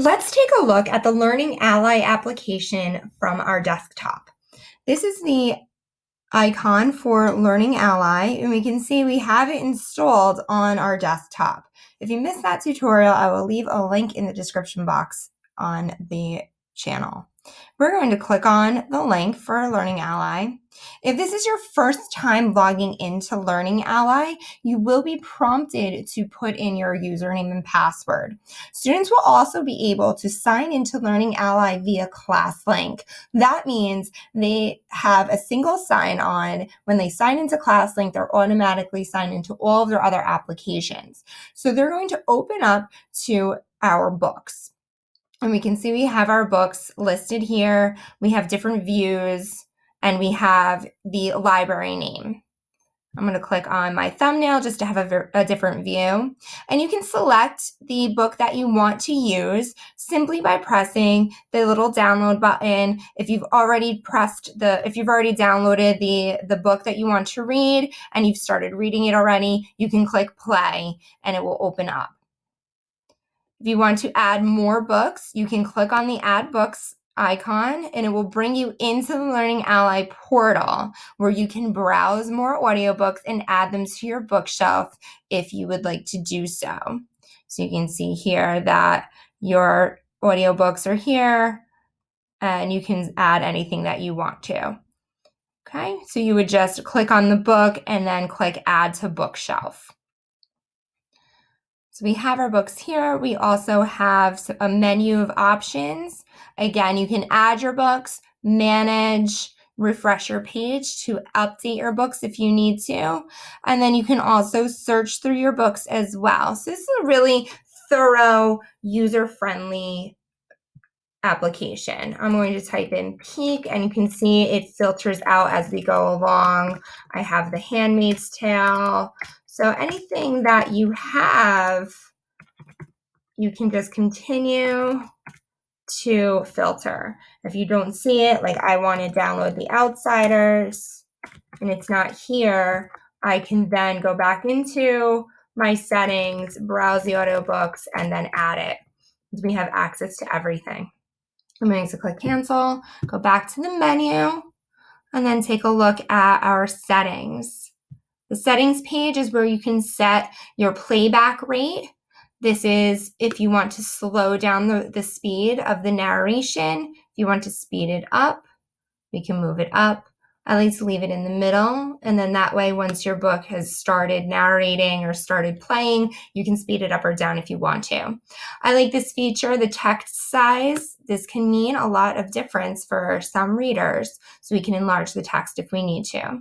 Let's take a look at the Learning Ally application from our desktop. This is the icon for Learning Ally, and we can see we have it installed on our desktop. If you missed that tutorial, I will leave a link in the description box on the channel. We're going to click on the link for Learning Ally. If this is your first time logging into Learning Ally, you will be prompted to put in your username and password. Students will also be able to sign into Learning Ally via ClassLink. That means they have a single sign-on. When they sign into ClassLink, they're automatically signed into all of their other applications. So they're going to open up to our books. And we can see we have our books listed here. We have different views, and we have the library name. I'm going to click on my thumbnail just to have a different view. And you can select the book that you want to use simply by pressing the little download button. If you've already downloaded the book that you want to read and you've started reading it already, you can click play and it will open up. If you want to add more books, you can click on the Add Books icon and it will bring you into the Learning Ally portal where you can browse more audiobooks and add them to your bookshelf if you would like to do so. So you can see here that your audiobooks are here and you can add anything that you want to. Okay, so you would just click on the book and then click Add to Bookshelf. So we have our books here. We also have a menu of options. Again, you can add your books, manage, refresh your page to update your books if you need to. And then you can also search through your books as well. So this is a really thorough, user-friendly application. I'm going to type in peek and you can see it filters out as we go along. I have The Handmaid's Tale. So anything that you have, you can just continue to filter. If you don't see it, like I want to download The Outsiders and it's not here, I can then go back into my settings, browse the audiobooks, and then add it. We have access to everything. I'm going to click cancel, go back to the menu, and then take a look at our settings. The settings page is where you can set your playback rate. This is if you want to slow down the speed of the narration. If you want to speed it up, we can move it up. I like to leave it in the middle, and then that way once your book has started narrating or started playing, you can speed it up or down if you want to. I like this feature, the text size. This can mean a lot of difference for some readers, so we can enlarge the text if we need to.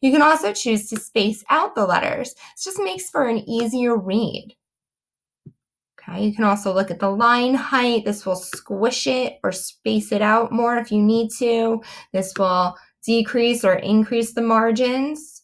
You can also choose to space out the letters. This just makes for an easier read. Okay, you can also look at the line height. This will squish it or space it out more if you need to. This will decrease or increase the margins.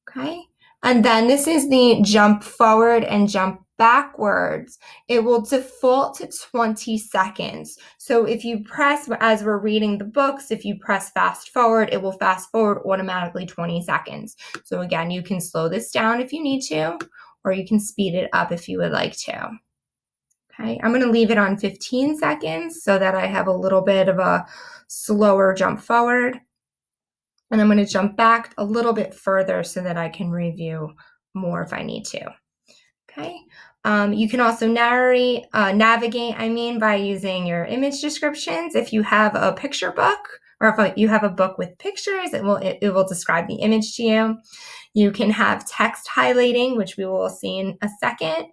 Okay, and then this is the jump forward and jump backwards. It will default to 20 seconds. So if you press, as we're reading the books, if you press fast forward, it will fast forward automatically 20 seconds. So again, you can slow this down if you need to, or you can speed it up if you would like to. Okay, I'm going to leave it on 15 seconds so that I have a little bit of a slower jump forward. And I'm going to jump back a little bit further so that I can review more if I need to. Okay, you can also navigate by using your image descriptions. If you have a picture book, or if you have a book with pictures, it will describe the image to you. You can have text highlighting, which we will see in a second.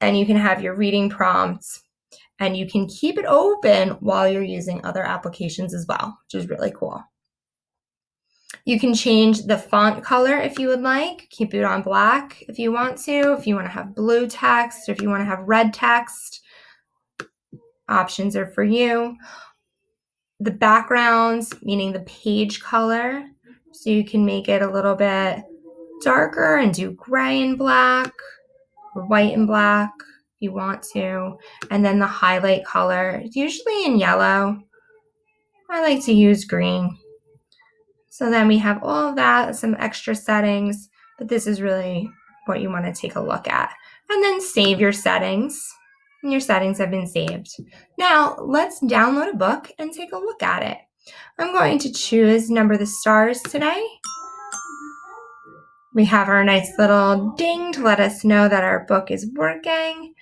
And you can have your reading prompts, and you can keep it open while you're using other applications as well, which is really cool. You can change the font color if you would like, keep it on black if you want to have blue text, if you want to have red text, options are for you. The backgrounds, meaning the page color, so you can make it a little bit darker and do gray and black, or white and black if you want to. And then the highlight color, usually in yellow. I like to use green. So then we have all of that, some extra settings, but this is really what you want to take a look at. And then save your settings. and your settings have been saved. Now let's download a book and take a look at it. I'm going to choose Number the Stars today. We have our nice little ding to let us know that our book is working,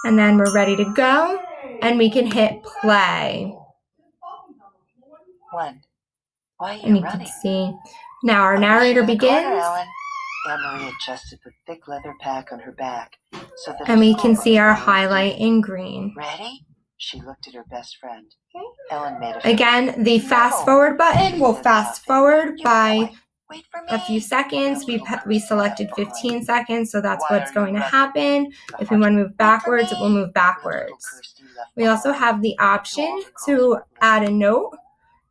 and then we're ready to go, and we can hit play. One. Why are you And you running? can see now our narrator begins. Anne-Marie adjusted the thick leather pack on her back so that And we can see our highlight in green. Ready? She looked at her best friend. Okay. Ellen made a Again, the fast forward button will fast forward by a few seconds. We selected 15 seconds, so that's what's going to happen. If we want to move backwards, it will move backwards. We also have the option to add a note.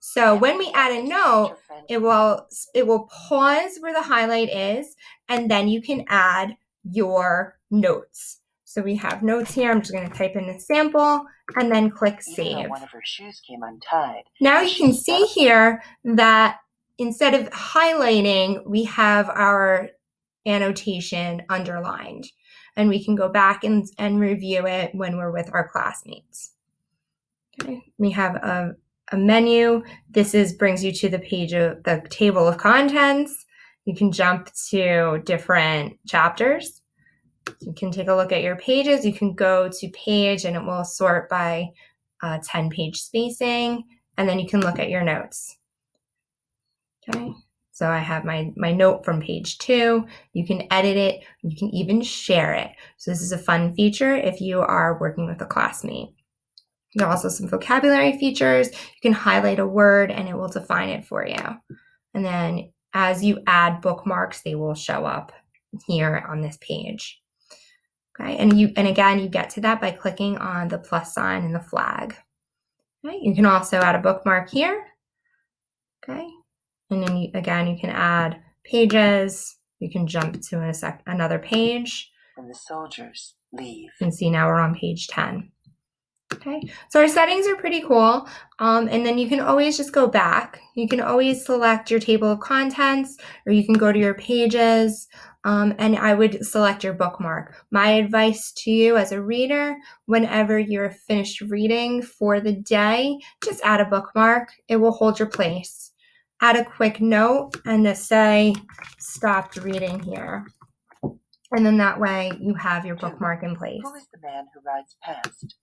So when we add a note, it will pause where the highlight is, and then you can add your notes. So we have notes here. I'm just going to type in a sample and then click save. One of her shoes came untied. Now you can see here that instead of highlighting, we have our annotation underlined, and we can go back and review it when we're with our classmates. Okay. We have a menu. This brings you to the page of the table of contents. You can jump to different chapters. You can take a look at your pages. You can go to page and it will sort by 10-page spacing, and then you can look at your notes. Okay, so I have my note from page 2. You can edit it. You can even share it. So this is a fun feature if you are working with a classmate. There are also some vocabulary features. You can highlight a word and it will define it for you. And then as you add bookmarks, they will show up here on this page. Okay, and again, you get to that by clicking on the plus sign and the flag. Okay, you can also add a bookmark here. Okay, and then you can add pages. You can jump to another page. And the soldiers leave. And see now we're on page 10. Okay, so our settings are pretty cool, and then you can always just go back. You can always select your table of contents, or you can go to your pages, and I would select your bookmark. My advice to you as a reader, whenever you're finished reading for the day, just add a bookmark. It will hold your place. Add a quick note and to say, stopped reading here. And then that way you have your bookmark in place. Who is the man who rides past?